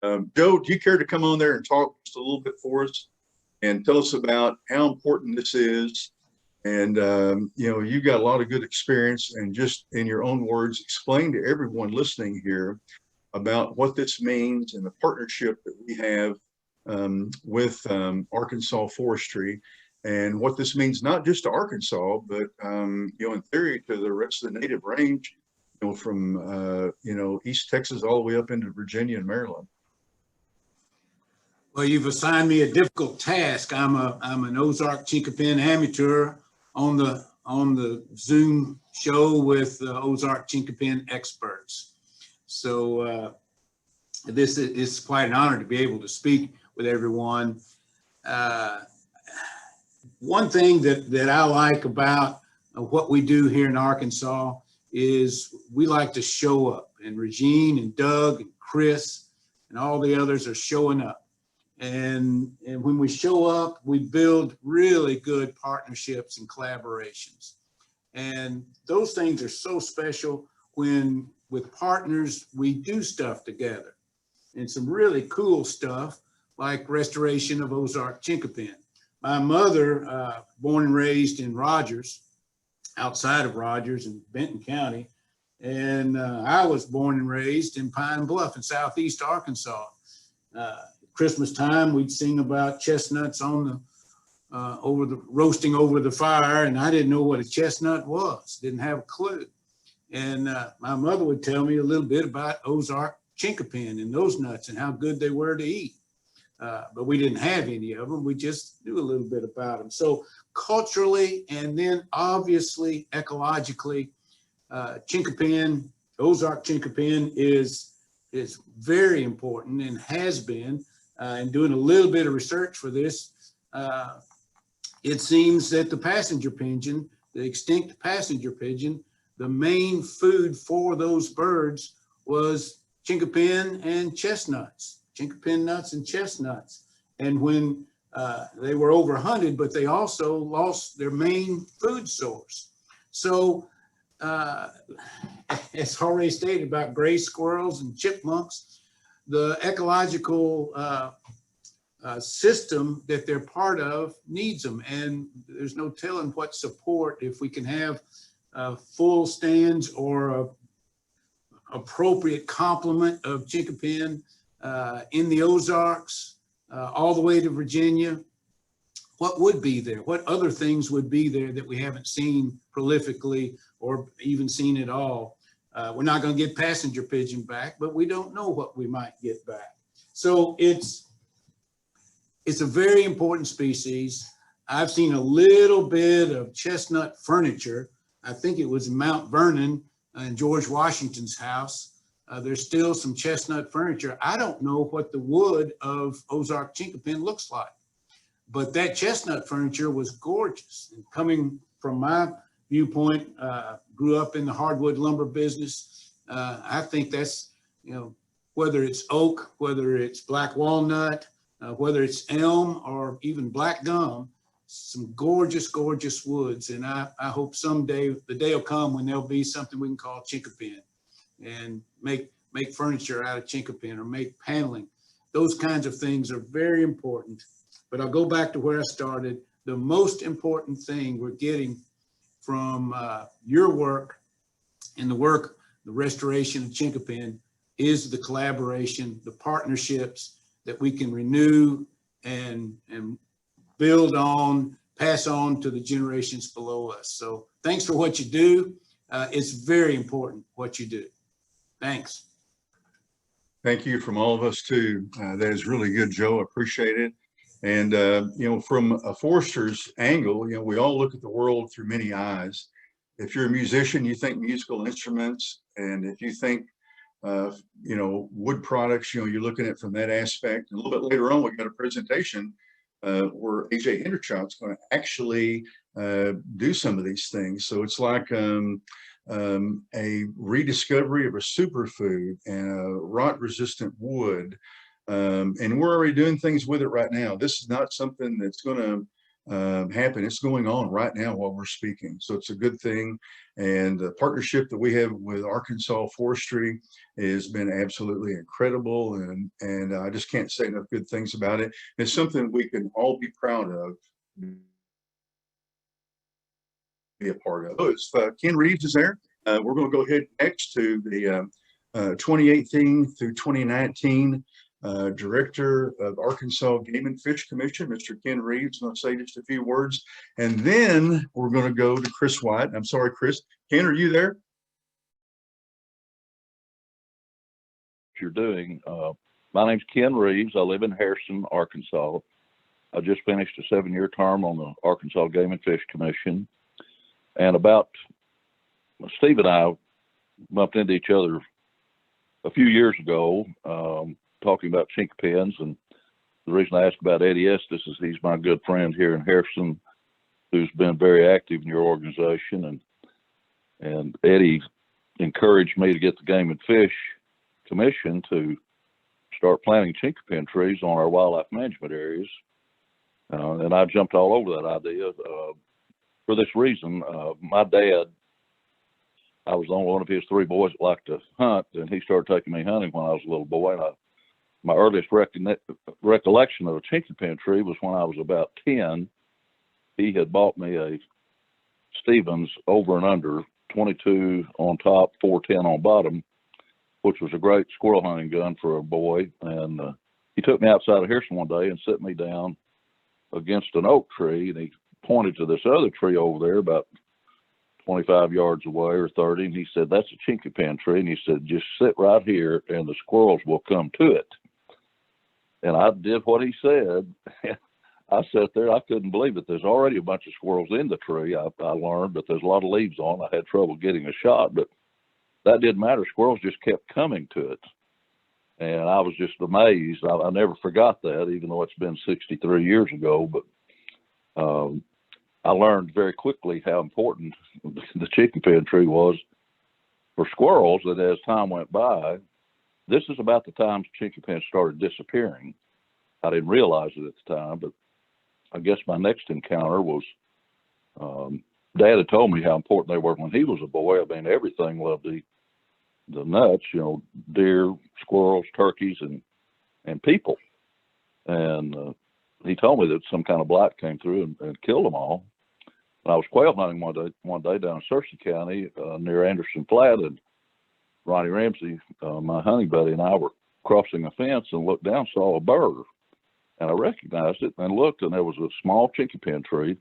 Joe, do you care to come on there and talk just a little bit for us and tell us about how important this is? And, you've got a lot of good experience, and just in your own words, explain to everyone listening here about what this means and the partnership that we have with Arkansas Forestry, and what this means not just to Arkansas, but in theory to the rest of the native range, from East Texas all the way up into Virginia and Maryland. Well, you've assigned me a difficult task. I'm an Ozark Chinquapin amateur on the Zoom show with Ozark Chinquapin experts. So this is quite an honor to be able to speak with everyone. One thing that I like about what we do here in Arkansas is we like to show up, and Regine and Doug and Chris and all the others are showing up. And when we show up, we build really good partnerships and collaborations. And those things are so special when with partners, we do stuff together, and some really cool stuff like restoration of Ozark Chinquapin. My mother, born and raised in Rogers, outside of Rogers in Benton County. And I was born and raised in Pine Bluff in Southeast Arkansas. Christmas time, we'd sing about chestnuts on the roasting over the fire, and I didn't know what a chestnut was, didn't have a clue. And my mother would tell me a little bit about Ozark Chinquapin and those nuts and how good they were to eat. But we didn't have any of them. We just knew a little bit about them. So culturally, and then obviously ecologically, Chinquapin, Ozark Chinquapin is very important and has been. And doing a little bit of research for this, it seems that the passenger pigeon, the extinct passenger pigeon, the main food for those birds was Chinquapin and chestnuts, Chinquapin nuts and chestnuts. And when they were overhunted, but they also lost their main food source. So as already stated about gray squirrels and chipmunks, the ecological system that they're part of needs them. And there's no telling what support, if we can have full stands or a appropriate complement of Chinquapin in the Ozarks, all the way to Virginia, what would be there? What other things would be there that we haven't seen prolifically or even seen at all? We're not going to get passenger pigeon back, but we don't know what we might get back. So it's a very important species. I've seen a little bit of chestnut furniture. I think it was in Mount Vernon in George Washington's house. There's still some chestnut furniture. I don't know what the wood of Ozark Chinquapin looks like, but that chestnut furniture was gorgeous. And coming from my viewpoint, grew up in the hardwood lumber business. I think that's, whether it's oak, whether it's black walnut, whether it's elm or even black gum, some gorgeous, gorgeous woods. And I hope someday the day will come when there'll be something we can call Chinquapin and make furniture out of Chinquapin or make paneling. Those kinds of things are very important. But I'll go back to where I started. The most important thing we're getting from your work and the restoration of Chinquapin is the collaboration, the partnerships that we can renew and build on, pass on to the generations below us. So thanks for what you do. It's very important what you do. Thanks. Thank you from all of us too. That is really good, Joe. I appreciate it. And, from a forester's angle, we all look at the world through many eyes. If you're a musician, you think musical instruments. And if you think, wood products, you're looking at it from that aspect. And a little bit later on, we got a presentation where AJ Hendershot's going to actually do some of these things. So it's like a rediscovery of a superfood and a rot-resistant wood. And we're already doing things with it right now. This is not something that's going happen. It's going on right now while we're speaking. So it's a good thing. And the partnership that we have with Arkansas Forestry has been absolutely incredible. And I just can't say enough good things about it. It's something we can all be proud of, be a part of. So if Ken Reeves is there, we're going to go ahead next to the 2018 through 2019 Director of Arkansas Game and Fish Commission, Mr. Ken Reeves. I'm going to say just a few words, and then we're going to go to Chris White. I'm sorry, Chris. Ken, are you there? You're doing. My name's Ken Reeves. I live in Harrison, Arkansas. I just finished a 7-year term on the Arkansas Game and Fish Commission. And about Steve and I bumped into each other a few years ago, talking about chink pens. And the reason I asked about Eddie Estes is he's my good friend here in Harrison, who's been very active in your organization. And Eddie encouraged me to get the Game and Fish Commission to start planting chinquapin trees on our wildlife management areas. And I jumped all over that idea for this reason. My dad, I was the only one of his 3 boys that liked to hunt, and he started taking me hunting when I was a little boy. And my earliest recollection of a chinquapin tree was when I was about 10. He had bought me a Stevens over and under, 22 on top, 410 on bottom, which was a great squirrel hunting gun for a boy. And he took me outside of Harrison one day and set me down against an oak tree, and he pointed to this other tree over there about 25 yards away or 30, and he said, "That's a chinquapin tree." And he said, "Just sit right here and the squirrels will come to it." And I did what he said. I sat there, I couldn't believe it. There's already a bunch of squirrels in the tree, I learned, but there's a lot of leaves on. I had trouble getting a shot, but that didn't matter. Squirrels just kept coming to it. And I was just amazed. I never forgot that, even though it's been 63 years ago. But I learned very quickly how important the chinquapin tree was for squirrels. And as time went by, this is about the time chinquapins started disappearing. I didn't realize it at the time, but I guess my next encounter was Dad had told me how important they were when he was a boy. I mean, everything loved the nuts, you know, deer, squirrels, turkeys, and people. And he told me that some kind of blight came through and killed them all. And I was quail hunting one day down in Searcy County near Anderson Flat, and Ronnie Ramsey, my hunting buddy, and I were crossing a fence and looked down, saw a burr. And I recognized it and looked, and there was a small chinquapin tree.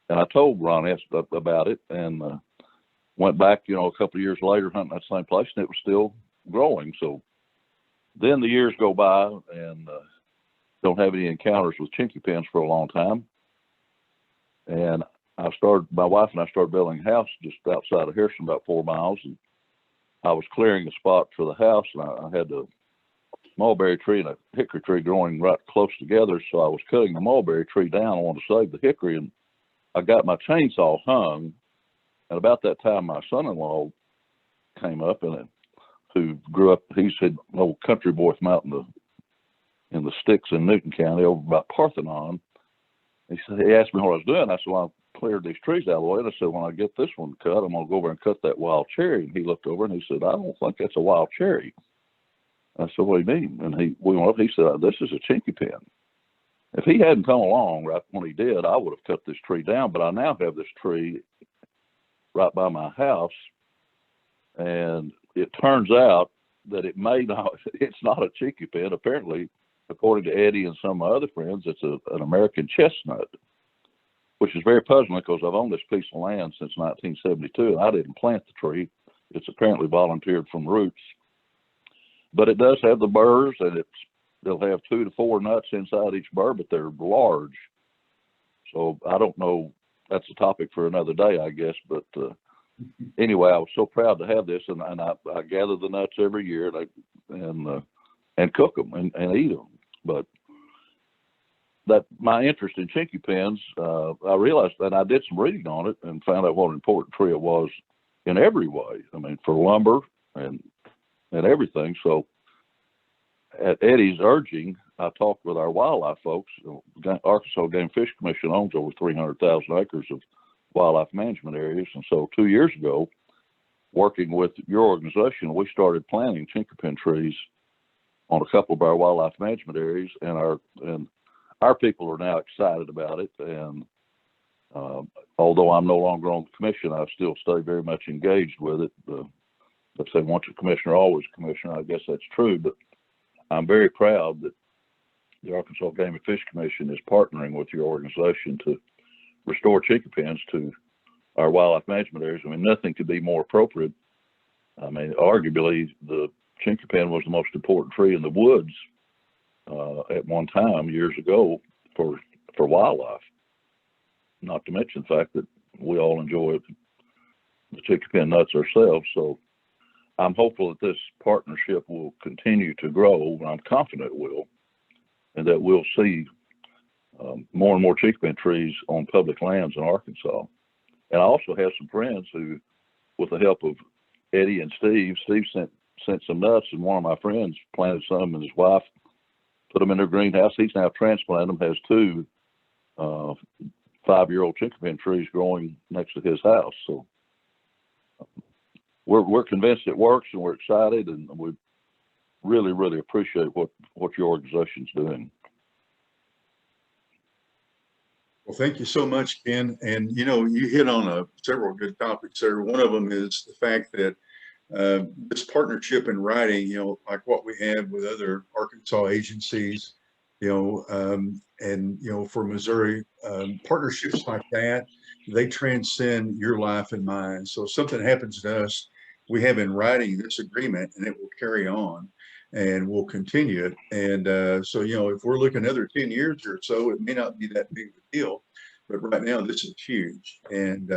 And I told Ronnie about it, and went back, you know, a couple of years later hunting that same place, and it was still growing. So then the years go by, and don't have any encounters with chinquapins for a long time. And my wife and I started building a house just outside of Harrison, about 4 miles. And I was clearing a spot for the house, and I had a mulberry tree and a hickory tree growing right close together. So I was cutting the mulberry tree down. I wanted to save the hickory, and I got my chainsaw hung. And about that time, my son-in-law came up, and who grew up, he's an old country boy from out in the sticks in Newton County over by Parthenon. He asked me what I was doing. I said, "Well, I cleared these trees out of the way." And I said, "When I get this one cut, I'm going to go over and cut that wild cherry." And he looked over and he said, "I don't think that's a wild cherry." I said, "What do you mean?" And we went up, he said, "This is a chinquapin." If he hadn't come along right when he did, I would have cut this tree down. But I now have this tree right by my house, and it turns out that it's not a chinquapin. Apparently, according to Eddie and some of my other friends, it's an American chestnut, which is very puzzling because I've owned this piece of land since 1972, and I didn't plant the tree. It's apparently volunteered from roots. But it does have the burrs, and they'll have 2 to 4 nuts inside each burr, but they're large. So I don't know. That's a topic for another day, I guess. But anyway, I was so proud to have this, and I gather the nuts every year and cook them and eat them. But that my interest in chinquapins, I realized that I did some reading on it and found out what an important tree it was in every way. I mean, for lumber and everything. So at Eddie's urging, I talked with our wildlife folks. Arkansas Game and Fish Commission owns over 300,000 acres of wildlife management areas. And so 2 years ago, working with your organization, we started planting chinquapin trees on a couple of our wildlife management areas, and our people are now excited about it. And although I'm no longer on the commission, I still stay very much engaged with it. Let's say once a commissioner, always a commissioner. I guess that's true, but I'm very proud that the Arkansas Game and Fish Commission is partnering with your organization to restore chinquapins to our wildlife management areas. I mean, nothing could be more appropriate. I mean, arguably, the chinquapin was the most important tree in the woods at one time years ago for wildlife. Not to mention the fact that we all enjoy the chinquapin nuts ourselves. So I'm hopeful that this partnership will continue to grow, and I'm confident it will, and that we'll see more and more chinquapin trees on public lands in Arkansas. And I also have some friends who, with the help of Eddie and Steve sent some nuts, and one of my friends planted some, and his wife put them in their greenhouse. He's now transplanted them, has two 5-year-old chinquapin trees growing next to his house. So we're convinced it works, and we're excited, and we really, really appreciate what your organization's doing. Well, thank you so much, Ken. And, you know, you hit on several good topics there. One of them is the fact that this partnership in writing, you know, like what we have with other Arkansas agencies, you know, and, you know, for Missouri, partnerships like that, they transcend your life and mine. So if something happens to us, we have in writing this agreement, and it will carry on, and we'll continue it. And so, you know, if we're looking another 10 years or so, it may not be that big of a deal, but right now this is huge. And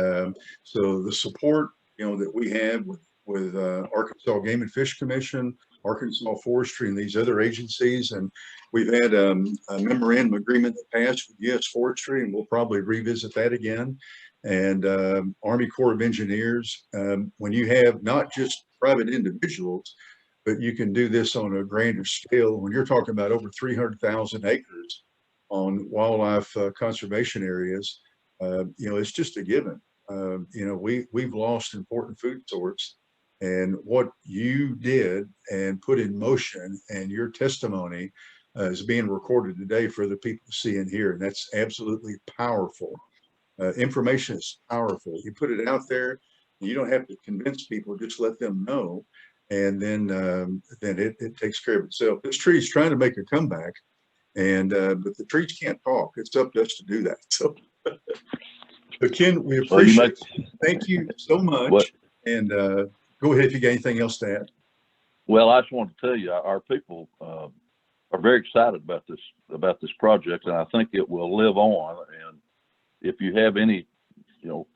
so the support, you know, that we have with Arkansas Game and Fish Commission, Arkansas Forestry, and these other agencies, and we've had a memorandum agreement that passed with U.S. Forestry, and we'll probably revisit that again. And Army Corps of Engineers, when you have not just private individuals, but you can do this on a grander scale. When you're talking about over 300,000 acres on wildlife conservation areas, you know, it's just a given. You know, we've lost important food source, and what you did and put in motion, and your testimony is being recorded today for the people to see and hear, and that's absolutely powerful. Information is powerful. You put it out there, you don't have to convince people, just let them know. And then it takes care of itself. This tree is trying to make a comeback, and but the trees can't talk. It's up to us to do that. So, but Ken, we appreciate it. Thank you so much. What? And go ahead if you got anything else to add. Well, I just want to tell you, our people are very excited about this project, and I think it will live on. And if you have any, you know,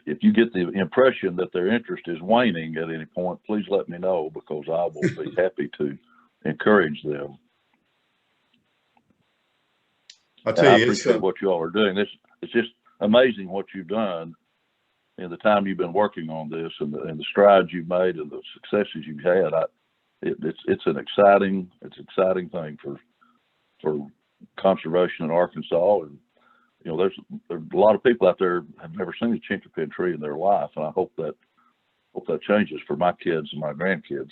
if you get the impression that their interest is waning at any point, please let me know, because I will be happy to encourage them. I'll tell you, I appreciate what you all are doing. It's just amazing what you've done in the time you've been working on this, and the strides you've made and the successes you've had. It's an exciting thing for conservation in Arkansas. And you know, there's a lot of people out there have never seen a chinquapin tree in their life, and I hope that changes for my kids and my grandkids.